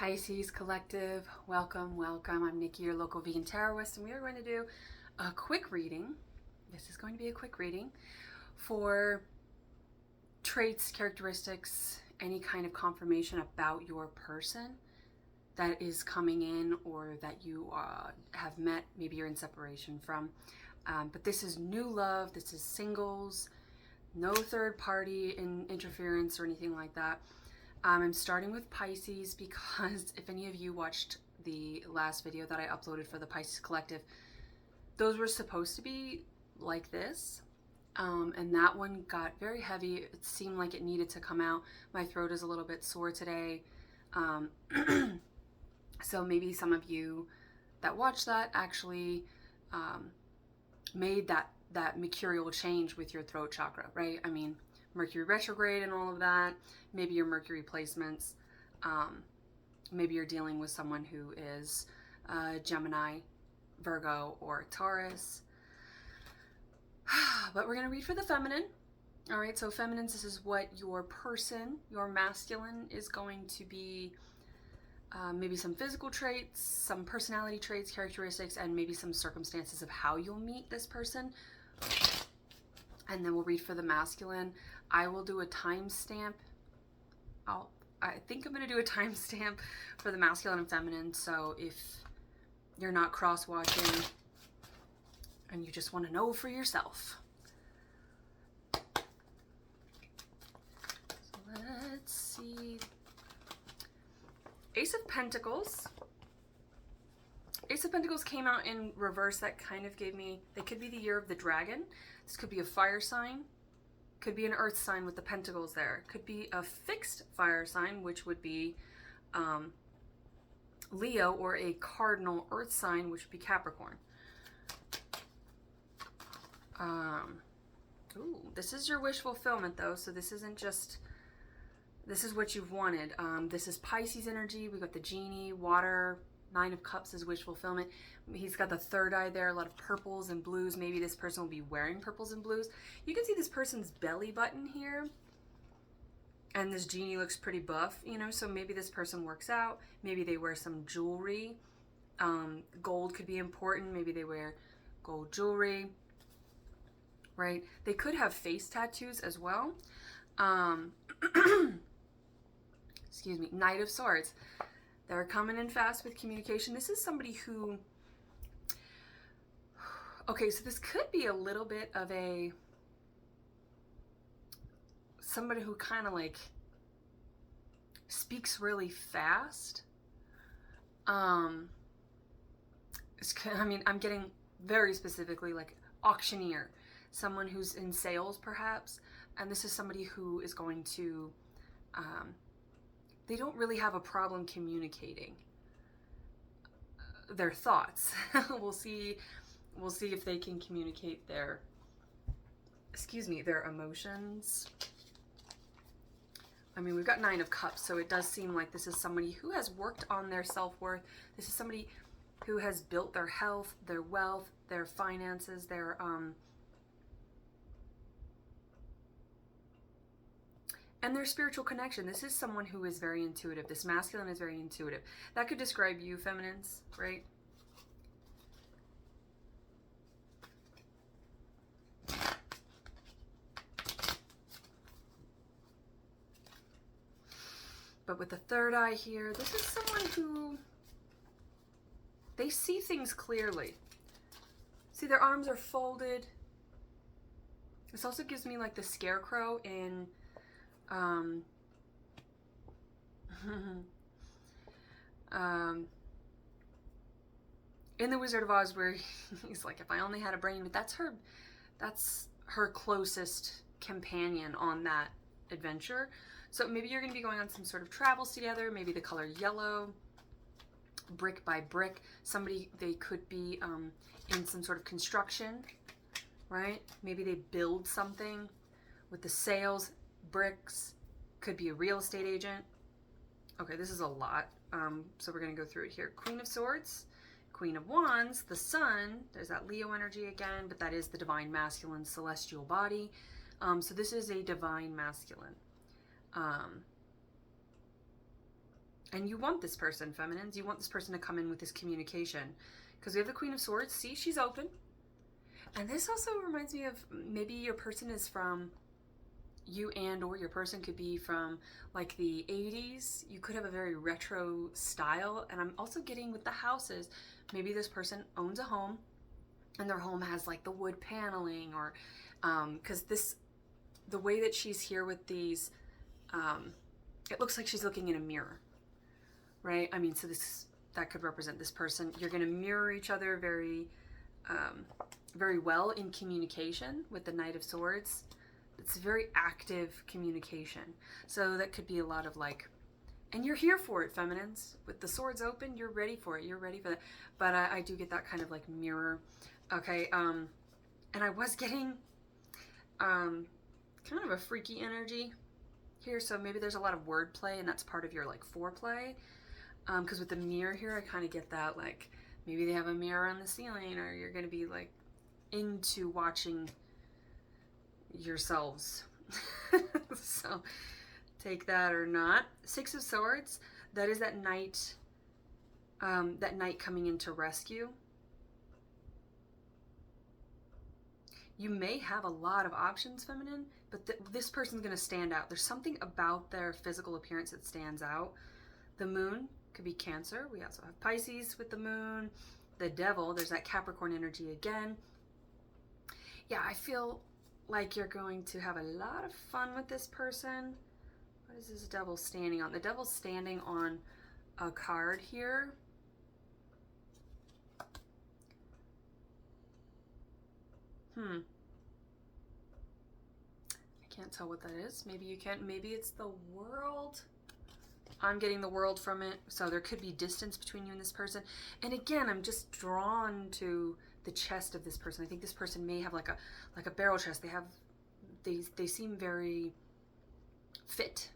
Pisces Collective, welcome, welcome. I'm Nikki, your local vegan tarotist, and we are going to do a quick reading. This is going to be a quick reading for traits, characteristics, any kind of confirmation about your person that is coming in or that you have met, maybe you're in separation from. But this is new love, this is singles, no third party interference or anything like that. I'm starting with Pisces because if any of you watched the last video that I uploaded for the Pisces Collective, those were supposed to be like this. And that one got very heavy. It seemed like it needed to come out. My throat is a little bit sore today. So maybe some of you that watched that actually made that mercurial change with your throat chakra, right? I mean, Mercury retrograde and all of that, maybe your Mercury placements, maybe you're dealing with someone who is Gemini, Virgo, or Taurus. But we're going to read for the feminine. All right, so feminines, this is what your person, your masculine, is going to be. Maybe some physical traits, some personality traits, characteristics, and maybe some circumstances of how you'll meet this person. And then we'll read for the masculine. I will do a timestamp. I think I'm going to do a timestamp for the masculine and feminine. So if you're not cross-watching and you just want to know for yourself. So let's see. Ace of Pentacles. Ace of Pentacles came out in reverse. That kind of gave me, it could be the year of the dragon. This could be a fire sign. Could be an earth sign with the pentacles there. Could be a fixed fire sign, which would be Leo, or a cardinal earth sign, which would be Capricorn. Ooh, this is your wish fulfillment though, so this isn't just, this is what you've wanted. This is Pisces energy. We got the genie, water, Nine of Cups is wish fulfillment. He's got the third eye there, a lot of purples and blues. Maybe this person will be wearing purples and blues. You can see this person's belly button here. And this genie looks pretty buff, you know, so maybe this person works out. Maybe they wear some jewelry. Gold could be important. Maybe they wear gold jewelry, right? They could have face tattoos as well. Excuse me, Knight of Swords. They're coming in fast with communication. This is somebody who, okay, so this could be a little bit of a, somebody who kind of like speaks really fast. I mean, I'm getting very specifically like auctioneer, someone who's in sales perhaps. And this is somebody who is going to, they don't really have a problem communicating their thoughts. We'll see if they can communicate their, excuse me, their emotions. I mean, we've got Nine of Cups, so it does seem like this is somebody who has worked on their self-worth. This is somebody who has built their health, their wealth, their finances, their and their spiritual connection. This is someone who is very intuitive. This masculine is very intuitive. That could describe you, feminines, right? But with the third eye here, this is someone who, they see things clearly. See, their arms are folded. This also gives me like the scarecrow in in the Wizard of Oz, where he's like, if I only had a brain. But that's her closest companion on that adventure. So maybe you're going to be going on some sort of travels together. Maybe the color yellow, brick by brick. Somebody, they could be in some sort of construction, right? Maybe they build something with the sails. Bricks, could be a real estate agent. Okay, this is a lot. So we're going to go through it here. Queen of Swords, Queen of Wands, the Sun. There's that Leo energy again, but that is the divine masculine celestial body. So this is a divine masculine. And you want this person, feminines. You want this person to come in with this communication. Because we have the Queen of Swords. See, she's open. And this also reminds me of maybe your person is from, you and or your person could be from like the 80s. You could have a very retro style. And I'm also getting with the houses, maybe this person owns a home and their home has like the wood paneling, or because the way that she's here with these, it looks like she's looking in a mirror, right? I mean, so that could represent this person. You're going to mirror each other very very well in communication with the Knight of Swords. It's very active communication. So that could be a lot of like, and you're here for it, feminines. With the swords open, you're ready for it. You're ready for that. But I do get that kind of like mirror. Okay, and I was getting kind of a freaky energy here. So maybe there's a lot of wordplay, and that's part of your like foreplay. Because with the mirror here, I kind of get that like, maybe they have a mirror on the ceiling, or you're going to be like into watching yourselves. So take that or not. Six of Swords, that is that knight coming in to rescue. You may have a lot of options, feminine, but this person's going to stand out. There's something about their physical appearance that stands out. The moon could be Cancer. We also have Pisces with the moon. The devil, there's that Capricorn energy again. Yeah, I feel like you're going to have a lot of fun with this person. What is this devil standing on? The devil's standing on a card here. I can't tell what that is. Maybe you can. Maybe it's the World. I'm getting the World from it. So there could be distance between you and this person. And again, I'm just drawn to the chest of this person. I think this person may have like a barrel chest. They seem very fit.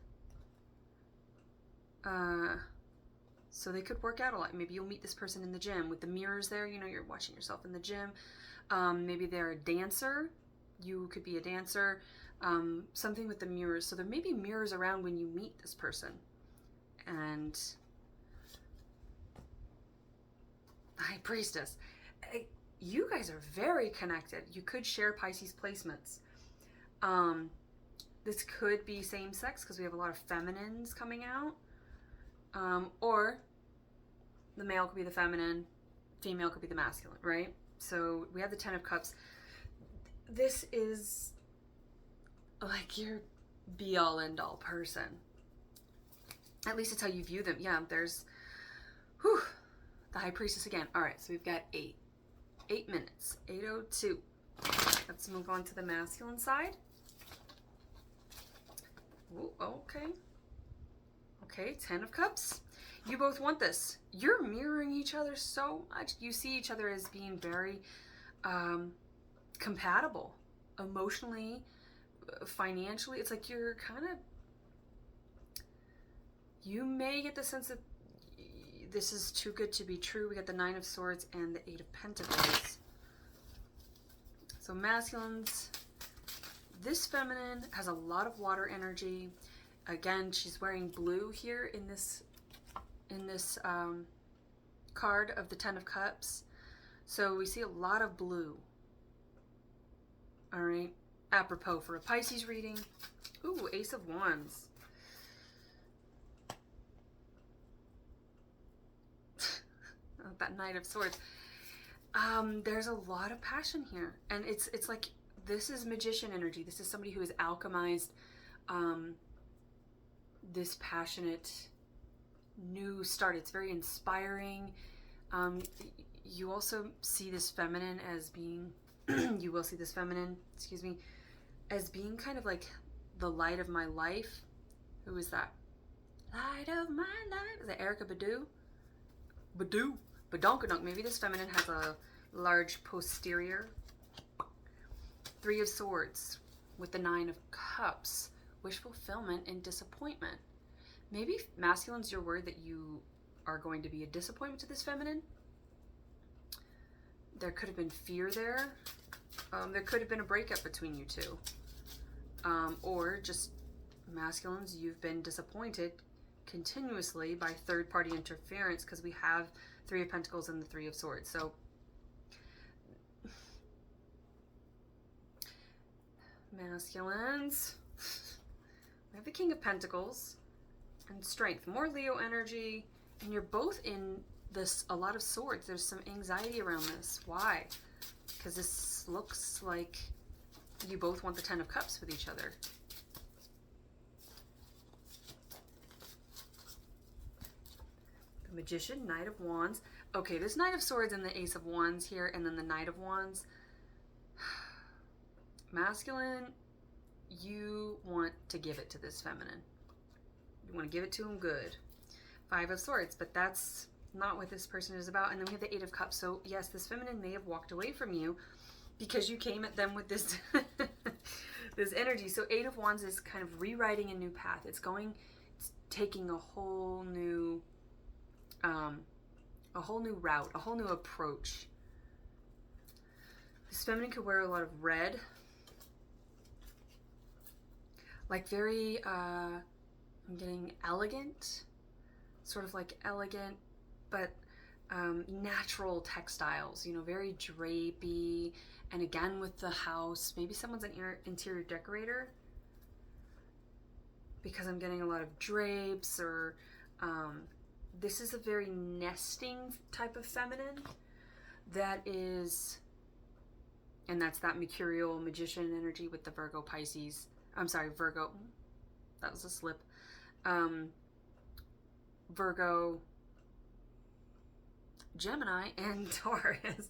So they could work out a lot. Maybe you'll meet this person in the gym with the mirrors there. You know, you're watching yourself in the gym. Maybe they're a dancer. You could be a dancer. Something with the mirrors. So there may be mirrors around when you meet this person. And High Priestess. You guys are very connected. You could share Pisces placements. This could be same sex because we have a lot of feminines coming out. Or the male could be the feminine, female could be the masculine, right? So we have the Ten of Cups. This is like your be-all, end-all person. At least it's how you view them. Yeah, there's the High Priestess again. All right, so we've got 8 minutes. 8:02. Let's move on to the masculine side. Ooh, okay. Okay, 10 of Cups. You both want this. You're mirroring each other so much. You see each other as being very compatible. Emotionally, financially. It's like you're kind of... You may get the sense that this is too good to be true. We got the Nine of Swords and the Eight of Pentacles. So masculines, this feminine has a lot of water energy. Again, she's wearing blue here in this card of the Ten of Cups. So we see a lot of blue. All right, apropos for a Pisces reading. Ooh, Ace of Wands. That Knight of Swords. There's a lot of passion here, and it's like this is magician energy. This is somebody who has alchemized this passionate new start. It's very inspiring. You also see this feminine as being you will see this feminine, excuse me, as being kind of like the light of my life. Who is that? Light of my life. Is that Erica Badu? Badonkadonk. Maybe this feminine has a large posterior. Three of Swords with the Nine of Cups. Wish fulfillment and disappointment. Maybe masculine's your word that you are going to be a disappointment to this feminine. There could have been fear there. There could have been a breakup between you two. Or just masculines, you've been disappointed continuously by third-party interference, because we have Three of Pentacles and the Three of Swords. So masculines, we have the King of Pentacles and Strength, more Leo energy, and you're both in this a lot of swords. There's some anxiety around this. Why? Because this looks like you both want the Ten of Cups with each other. The Magician, Knight of Wands. Okay, there's Knight of Swords and the Ace of Wands here, and then the Knight of Wands. Masculine, you want to give it to this feminine. You want to give it to him good. Five of Swords, but that's not what this person is about. And then we have the Eight of Cups. So yes, this feminine may have walked away from you because you came at them with this this energy. So Eight of Wands is kind of rewriting a new path. It's taking a whole new route, a whole new approach. This feminine could wear a lot of red, like very I'm getting elegant, sort of like elegant, but natural textiles, you know, very drapey. And again with the house, maybe someone's an interior decorator, because I'm getting a lot of drapes, or this is a very nesting type of feminine that is, and that's that Mercurial Magician energy with the Virgo, Pisces. I'm sorry, Virgo. That was a slip. Virgo, Gemini, and Taurus.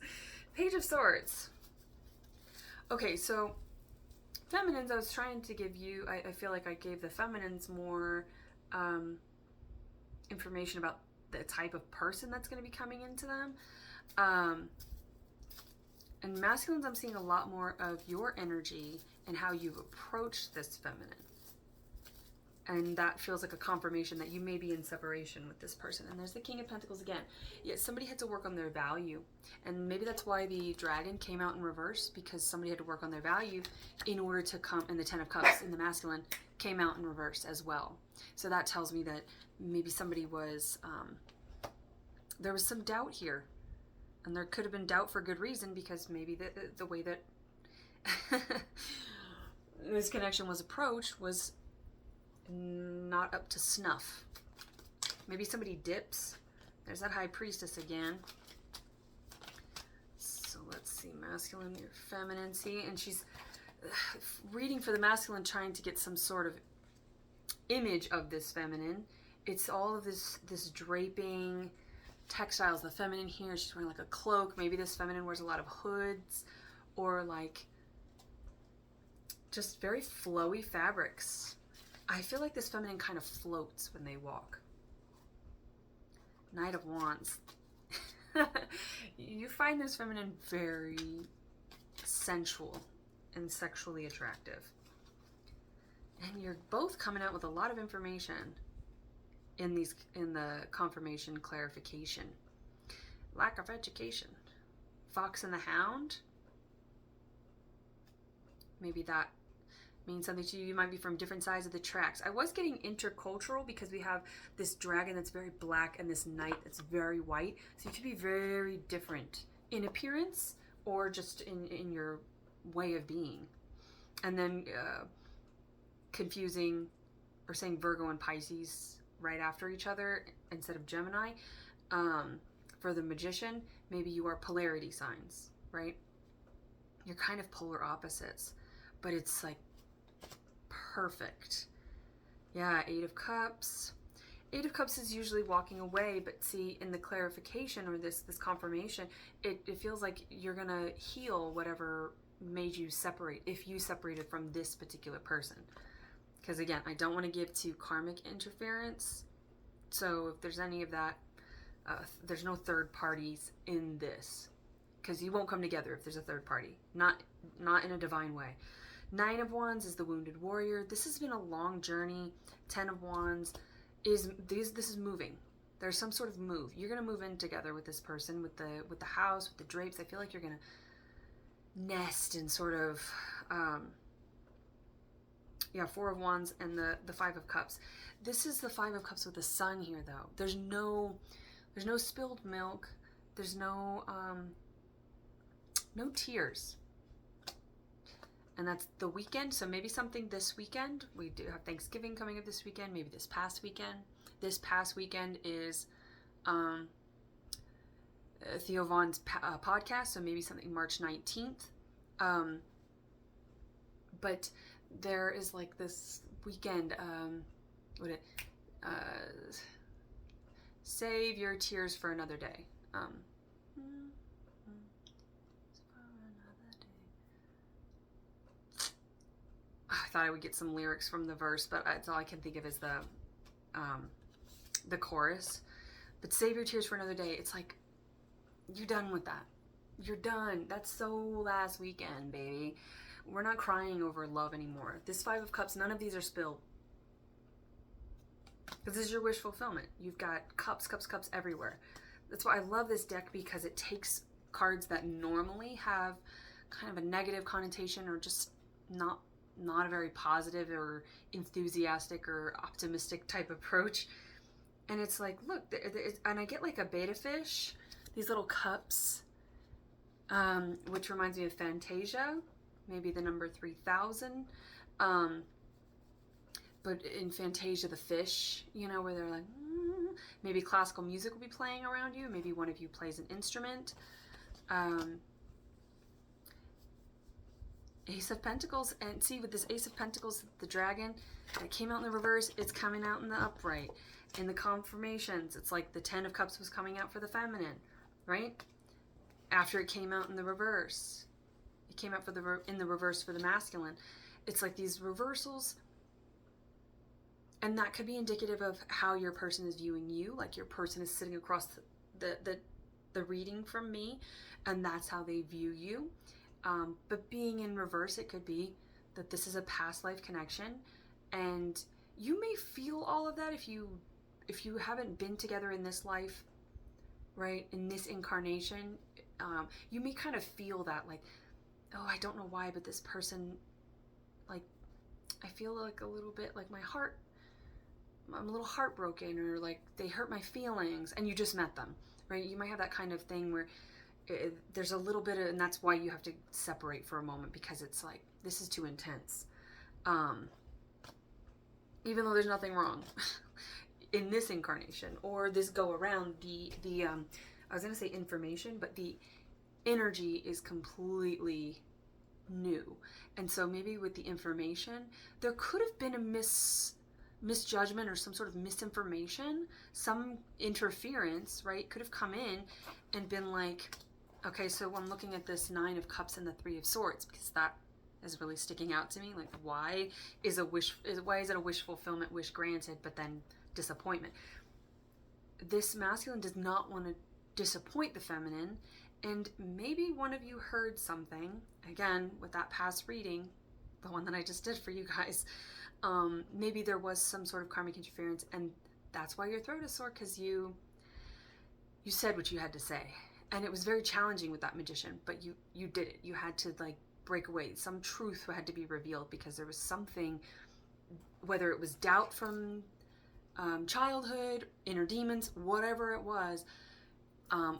Page of Swords. Okay, so feminines, I was trying to give you, I feel like I gave the feminines more information about the type of person that's going to be coming into them. And masculines, I'm seeing a lot more of your energy and how you've approached this feminine. And that feels like a confirmation that you may be in separation with this person. And there's the King of Pentacles again. Yeah, somebody had to work on their value. And maybe that's why the Dragon came out in reverse, because somebody had to work on their value in order to come, and the Ten of Cups in the masculine came out in reverse as well. So that tells me that maybe somebody was, there was some doubt here. And there could have been doubt for good reason, because maybe the way that this connection was approached was not up to snuff. Maybe somebody dips. There's that High Priestess again. So let's see, masculine, your feminine. See, and she's reading for the masculine, trying to get some sort of image of this feminine. It's all of this draping textiles. The feminine here, she's wearing like a cloak. Maybe this feminine wears a lot of hoods, or like just very flowy fabrics. I feel like this feminine kind of floats when they walk. Knight of Wands. You find this feminine very sensual and sexually attractive. And you're both coming out with a lot of information in the confirmation clarification. Lack of education. Fox and the Hound. Maybe that means something to you. You might be from different sides of the tracks. I was getting intercultural, because we have this dragon that's very black and this knight that's very white. So you could be very different in appearance, or just in your way of being. And then confusing or saying Virgo and Pisces right after each other instead of Gemini. For the Magician, maybe you are polarity signs, right? You're kind of polar opposites, but it's like perfect. Yeah, Eight of Cups. Eight of Cups is usually walking away, but see, in the clarification or this confirmation, it feels like you're gonna heal whatever made you separate, if you separated from this particular person. Because again, I don't want to give to karmic interference. So if there's any of that, there's no third parties in this, because you won't come together if there's a third party. Not in a divine way. Nine of Wands is the wounded warrior. This has been a long journey. 10 of Wands is this is moving. There's some sort of move. You're gonna move in together with this person, with the house, with the drapes. I feel like you're gonna, nest and sort of, Yeah, Four of Wands and the Five of Cups. This is the Five of Cups with the Sun here, though. There's no spilled milk. There's no tears. And that's the weekend. So maybe something this weekend. We do have Thanksgiving coming up this weekend. Maybe this past weekend. This past weekend is Theo Vaughn's podcast. So maybe something March 19th. But there is like this weekend, save your tears for another day. I thought I would get some lyrics from the verse, but that's all I can think of is the chorus. But save your tears for another day. It's like, you're done with that. You're done. That's so last weekend, baby. We're not crying over love anymore. This Five of Cups, none of these are spilled. This is your wish fulfillment. You've got cups, cups, cups everywhere. That's why I love this deck, because it takes cards that normally have kind of a negative connotation or just not a very positive or enthusiastic or optimistic type approach. And it's like, look, and I get like a betta fish, these little cups, which reminds me of Fantasia, maybe the number 3000. But in Fantasia, the fish, you know, where they're like, maybe classical music will be playing around you. Maybe one of you plays an instrument. Ace of Pentacles, and see with this Ace of Pentacles, the dragon, it came out in the reverse, it's coming out in the upright. In the confirmations, it's like the Ten of Cups was coming out for the feminine, right? After it came out in the reverse. It came out in the reverse for the masculine. It's like these reversals, and that could be indicative of how your person is viewing you, like your person is sitting across the reading from me, and that's how they view you. But being in reverse, it could be that this is a past life connection, and you may feel all of that if you haven't been together in this life, right? In this incarnation, you may kind of feel that, like, oh, I don't know why, but this person, like, I feel like a little bit like I'm a little heartbroken, or like they hurt my feelings, and you just met them, right? You might have that kind of thing where there's a little bit of, and that's why you have to separate for a moment, because it's like, this is too intense. Even though there's nothing wrong in this incarnation or this go around, I was going to say information, but the energy is completely new. And so maybe with the information, there could have been a misjudgment or some sort of misinformation, some interference, right? Could have come in and been like, okay, so I'm looking at this Nine of Cups and the Three of Swords, because that is really sticking out to me. Like, why is it a wish fulfillment, wish granted, but then disappointment? This masculine does not want to disappoint the feminine, and maybe one of you heard something, again, with that past reading, the one that I just did for you guys, maybe there was some sort of karmic interference, and that's why your throat is sore, because you said what you had to say. And it was very challenging with that magician, but you did it. You had to, like, break away. Some truth had to be revealed, because there was something, whether it was doubt from childhood, inner demons, whatever it was,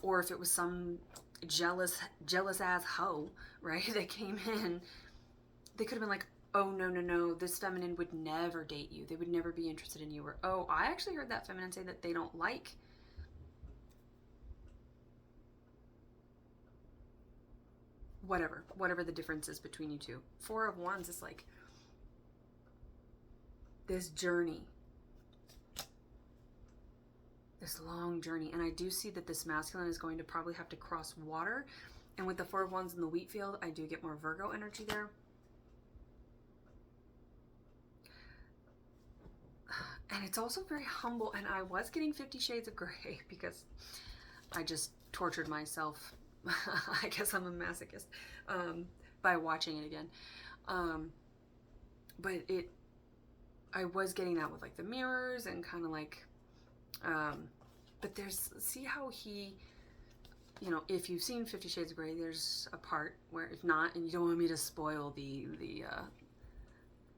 or if it was some jealous ass hoe, right, that came in, they could have been like, oh, no, this feminine would never date you. They would never be interested in you. Or, oh, I actually heard that feminine say that they don't like whatever the difference is between you two. Four of Wands is like this journey, this long journey. And I do see that this masculine is going to probably have to cross water. And with the Four of Wands in the wheat field, I do get more Virgo energy there. And it's also very humble. And I was getting 50 Shades of Grey, because I just tortured myself. I guess I'm a masochist, by watching it again. But I was getting that with like the mirrors and kind of like, but see how he, you know, if you've seen 50 Shades of Grey, there's a part where, if not, and you don't want me to spoil the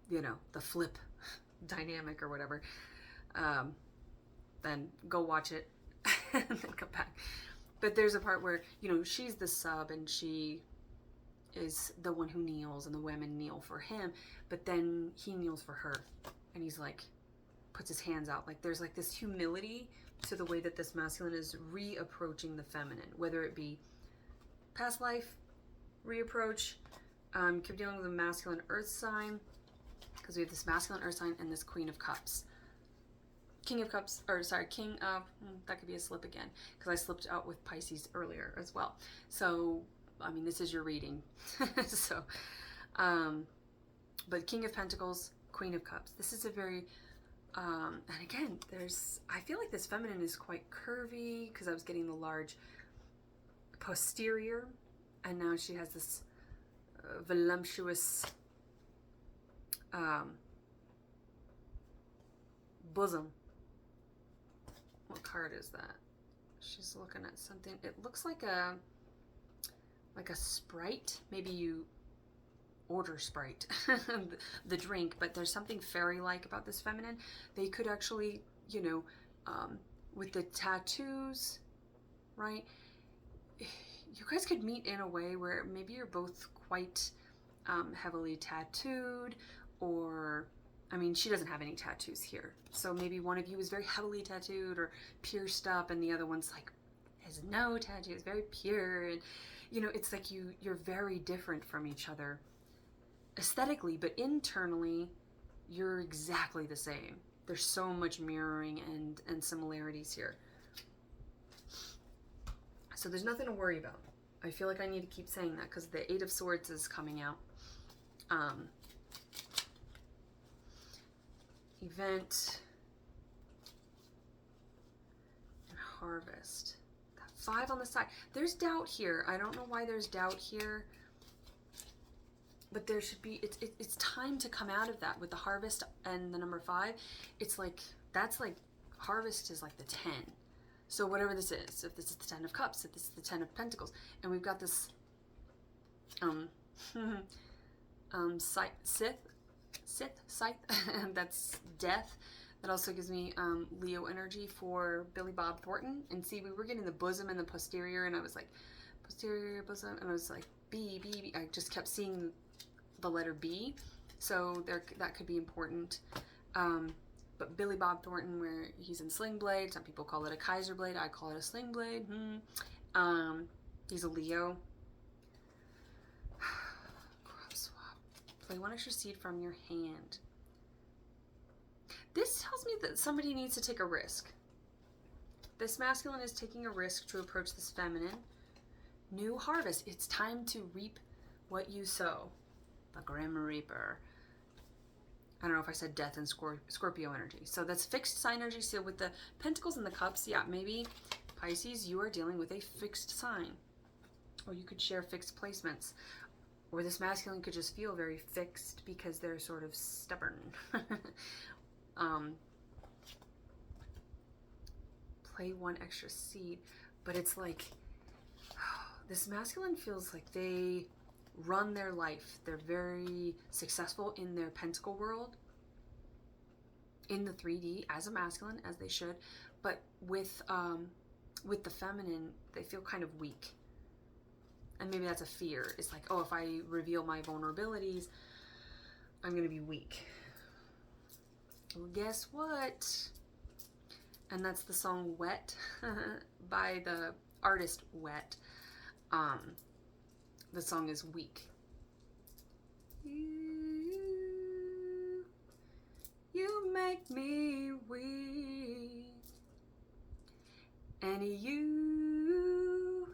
you know, the flip dynamic or whatever, then go watch it and then come back. But there's a part where, you know, she's the sub and she is the one who kneels and the women kneel for him, but then he kneels for her and he's like, puts his hands out. Like there's like this humility to the way that this masculine is reapproaching the feminine, whether it be past life, reapproach, keep dealing with a masculine earth sign, because we have this masculine earth sign and this Queen of Cups. King of Cups, or sorry, King of, that could be a slip again, because I slipped out with Pisces earlier as well. So, I mean, this is your reading. So, but King of Pentacles, Queen of Cups. This is a very, and again, I feel like this feminine is quite curvy, because I was getting the large posterior, and now she has this voluptuous bosom. What card is that? She's looking at something. It looks like a Sprite. Maybe you order Sprite, the drink, but there's something fairy-like about this feminine. They could actually, you know, with the tattoos, right? You guys could meet in a way where maybe you're both quite heavily tattooed, or, I mean, she doesn't have any tattoos here. So maybe one of you is very heavily tattooed or pierced up, and the other one's like, has no tattoos, very pure. And, you know, it's like you're very different from each other aesthetically, but internally, you're exactly the same. There's so much mirroring and similarities here. So there's nothing to worry about. I feel like I need to keep saying that because the Eight of Swords is coming out. Event and harvest. That 5 on the side. There's doubt here. I don't know why there's doubt here, but there should be. It's time to come out of that with the harvest and the number 5. It's like that's like harvest is like the 10. So whatever this is, if this is the 10 of Cups, if this is the 10 of Pentacles, and we've got this Scythe, that's death. That also gives me Leo energy for Billy Bob Thornton. And see, we were getting the bosom and the posterior, and I was like, posterior, bosom, and I was like, B. I just kept seeing the letter B. So that could be important. But Billy Bob Thornton, where he's in Sling Blade, some people call it a Kaiser Blade, I call it a Sling Blade. He's a Leo. Crop swap. Play 1 extra seed from your hand. This tells me that somebody needs to take a risk. This masculine is taking a risk to approach this feminine. New harvest. It's time to reap what you sow. The Grim Reaper. I don't know if I said death and Scorpio energy. So that's fixed sign energy. So with the Pentacles and the Cups, yeah, maybe Pisces, you are dealing with a fixed sign. Or you could share fixed placements. Or this masculine could just feel very fixed because they're sort of stubborn. Play 1 extra seed. But it's like, this masculine feels like they run their life. They're very successful in their pentacle world, in the 3D as a masculine, as they should, but with the feminine, they feel kind of weak. And maybe that's a fear. It's like, oh, if I reveal my vulnerabilities, I'm gonna be weak. Well, guess what? And that's the song Wet by the artist Wet. The song is Weak. You make me weak, and you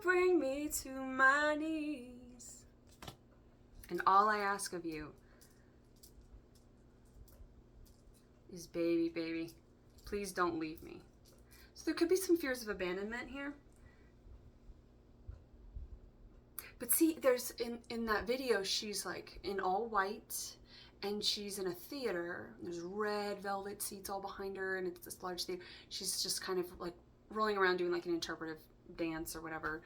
bring me to my knees. And all I ask of you is, baby, please don't leave me. So there could be some fears of abandonment here. But see, there's in that video, she's like in all white, and she's in a theater. There's red velvet seats all behind her, and it's this large theater. She's just kind of like rolling around doing like an interpretive dance or whatever.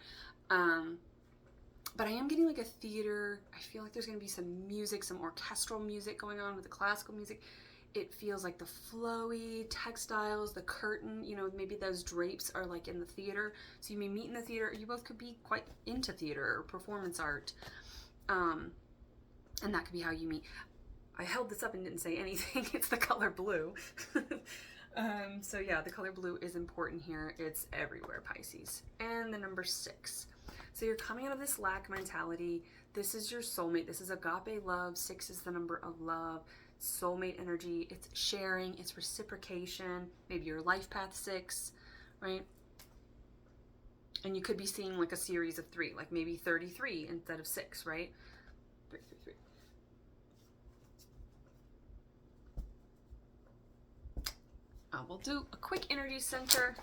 But I am getting like a theater. I feel like there's going to be some music, some orchestral music going on with the classical music. It feels like the flowy textiles, the curtain, you know, maybe those drapes are like in the theater. So you may meet in the theater. You both could be quite into theater or performance art. And that could be how you meet. I held this up and didn't say anything. It's the color blue. So yeah, the color blue is important here. It's everywhere, Pisces. And the number 6. So you're coming out of this lack mentality. This is your soulmate. This is agape love. 6 is the number of love. Soulmate energy. It's sharing. It's reciprocation. Maybe your life path 6, right? And you could be seeing like a series of 3, like maybe 33 instead of 6, right? 3, 3, 3. We'll do a quick energy center.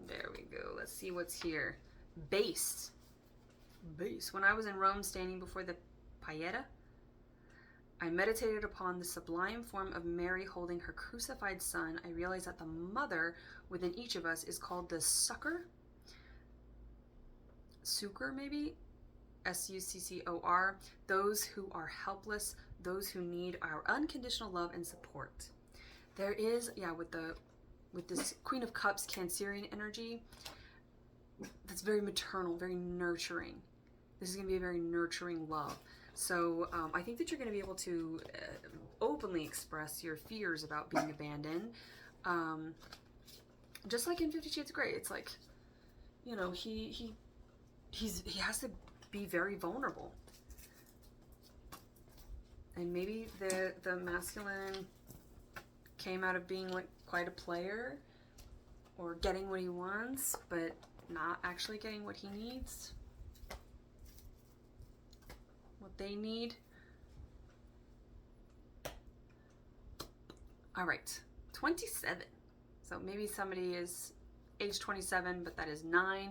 There we go. Let's see what's here. Base. Base. When I was in Rome standing before the Pieta, I meditated upon the sublime form of Mary holding her crucified son. I realized that the mother within each of us is called the succor. Succor, maybe? S-U-C-C-O-R. Those who are helpless, those who need our unconditional love and support. There is, yeah, with this Queen of Cups Cancerian energy, that's very maternal, very nurturing. This is going to be a very nurturing love. So I think that you're going to be able to openly express your fears about being abandoned. Just like in 50 Shades of Grey, it's like, you know, he has to be very vulnerable. And maybe the masculine came out of being like quite a player or getting what he wants, but not actually getting what he needs, what they need. All right, 27. So maybe somebody is age 27, but that is 9.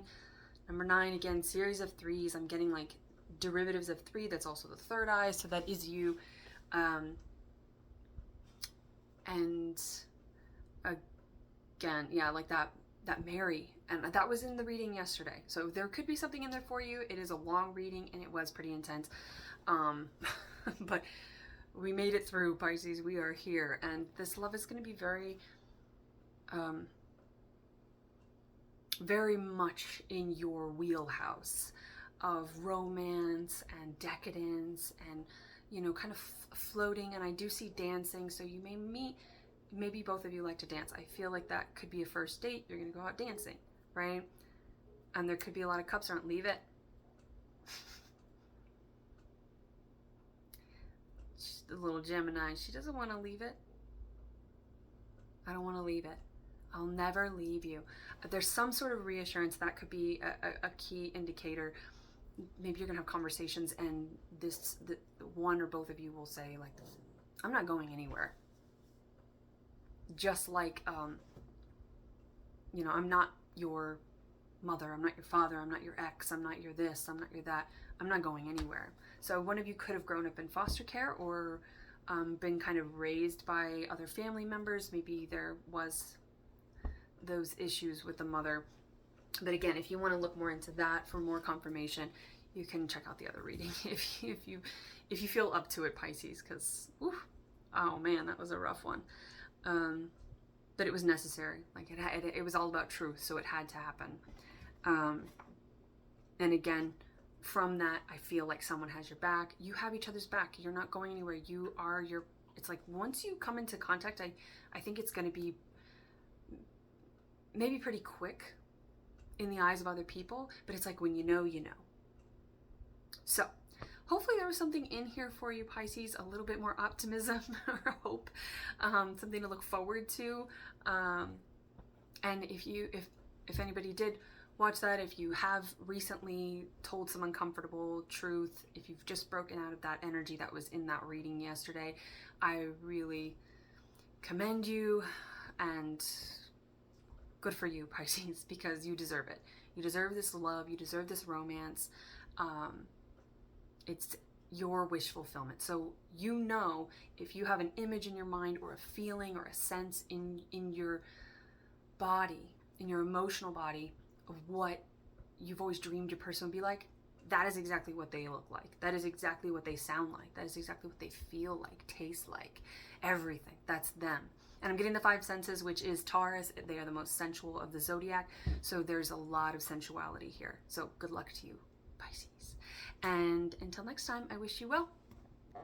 Number 9, again, series of 3s. I'm getting like derivatives of 3. That's also the third eye, so that is you. And again, yeah, like that Mary, and that was in the reading yesterday. So there could be something in there for you. It is a long reading, and it was pretty intense. But we made it through, Pisces. We are here, and this love is going to be very, very much in your wheelhouse of romance and decadence and, you know, kind of floating. And I do see dancing, so you may meet, maybe both of you like to dance. I feel like that could be a first date. You're going to go out dancing, right? And there could be a lot of cups around. Leave it. The little Gemini, she doesn't want to leave it. I don't want to leave it. I'll never leave you. There's some sort of reassurance that could be a key indicator. Maybe you're gonna have conversations, and the one or both of you will say, like, I'm not going anywhere. Just like, you know, I'm not your mother, I'm not your father, I'm not your ex, I'm not your this, I'm not your that. I'm not going anywhere. So one of you could have grown up in foster care or been kind of raised by other family members. Maybe there was those issues with the mother. But again, if you want to look more into that for more confirmation, you can check out the other reading if you feel up to it, Pisces, because oh man, that was a rough one. But it was necessary. Like it was all about truth, so it had to happen. And again, from that, I feel like someone has your back. You have each other's back. You're not going anywhere. You are your. It's like once you come into contact, I think it's going to be maybe pretty quick in the eyes of other people, but it's like when you know, you know. So hopefully there was something in here for you, Pisces, a little bit more optimism or hope, something to look forward to. And if anybody did watch that, if you have recently told some uncomfortable truth, if you've just broken out of that energy that was in that reading yesterday, I really commend you, and good for you, Pisces, because you deserve it. You deserve this love. You deserve this romance. It's your wish fulfillment. So you know, if you have an image in your mind or a feeling or a sense in your body in your emotional body of what you've always dreamed your person would be like, that is exactly what they look like. That is exactly what they sound like. That is exactly what they feel like, taste like, everything. That's them. And I'm getting the five senses, which is Taurus. They are the most sensual of the zodiac. So there's a lot of sensuality here. So good luck to you, Pisces. And until next time, I wish you well.